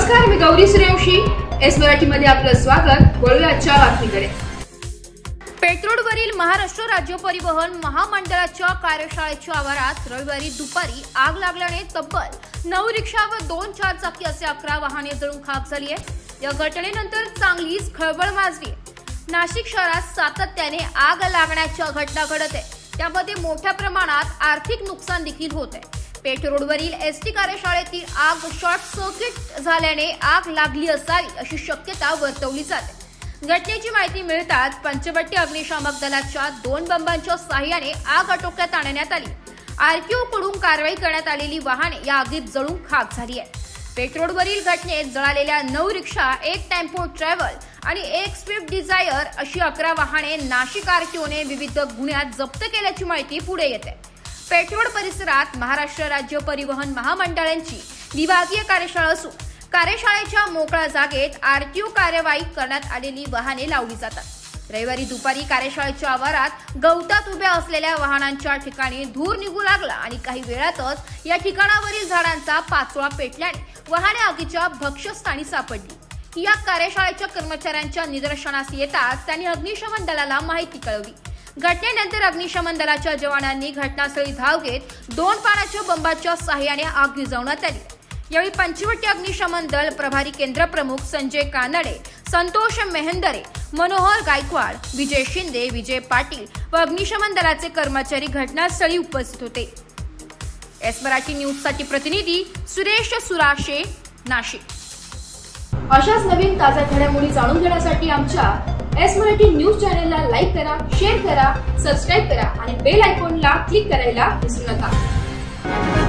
नमस्कार, मी गौरी सूर्यवंशी. एस मराठीमध्ये आपलं स्वागत. वळूया आजच्या बातमीकडे. पेट्रोलवरील महाराष्ट्र राज्य परिवहन महामंडळाच्या कार्यशाळेच्या आवारात रविवारी दुपारी आग लागल्याने तब्बल 9 रिक्षा व 2 चारचाकी असे 11 वाहने जळून खाक झाली आहे. या घटनेनंतर चांगलीच खळबळ माजली आहे. नाशिक शहरात सातत्याने आग लागण्याच्या घटना घडत आहे. त्यामध्ये मोठ्या प्रमाणात आर्थिक नुकसान देखील होत आहे. पेट्रोलवरील एसटी कार्यशाळेतील आग शॉर्ट सर्किट झाल्याने आग लागली असावी अशी शक्यता वर्तवली जाते. घटनेची माहिती मिळताच पंचवटी अग्निशामक दलाच्या 2 बंबांच्या सहाय्याने आग आटोक्यात आणण्यात आली. आरटीओ कडून कारवाई करण्यात आलेली वाहने या आगीत जळून खाक झाली आहे. पेट्रोलवरील घटनेत जळालेल्या 9 रिक्षा, 1 टेम्पो ट्रॅव्हल आणि 1 स्विफ्ट डिझायर अशी 11 वाहने नाशिक आरटीओने विविध गुन्ह्यात जप्त केल्याची माहिती पुढे येते. पेट्रोल परिसरात महाराष्ट्र राज्य परिवहन महामंडळाची विभागीय कार्यशाळा असून कार्यशाळेच्या मोकळ्या जागेत आरटीओ कार्यवाही करण्यात आलेली वाहने लावली जातात. रविवारी दुपारी कार्यशाळेच्या आवारात गवतात उभ्या असलेल्या वाहनांच्या ठिकाणी धूर निघू लागला आणि काही वेळातच या ठिकाणावरील झाडांचा पाचोळा पेटल्याने वाहने आगीच्या भक्ष्यस्थानी सापडली. या कार्यशाळेच्या कर्मचाऱ्यांच्या निदर्शनास येताच त्यांनी अग्निशमन दलाला माहिती कळवली. घटनेनंतर अग्निशमन दलाच्या जवानांनी घटनास्थळी धाव घेत 2 पाण्याच्या बंबाच्या सहाय्याने आग विझवण्यात आली. यावेळी पंचवटी अग्निशमन दल प्रभारी केंद्र प्रमुख संजय कानडे, संतोष मेहंदरे, मनोहर गायकवाड, विजय शिंदे, विजय पाटील व अग्निशमन दलाचे कर्मचारी घटनास्थळी उपस्थित होते. एस मराठी न्यूज साठी प्रतिनिधी सुरेश सुराशे, नाशिक. अशाच नवीन ताज्या घडामोडी जाणून घेण्यासाठी आमच्या एस मराठी न्यूज चॅनलला लाईक करा, शेअर करा, सबस्क्राईब करा आणि बेल आयकॉनला क्लिक करायला विसरू नका.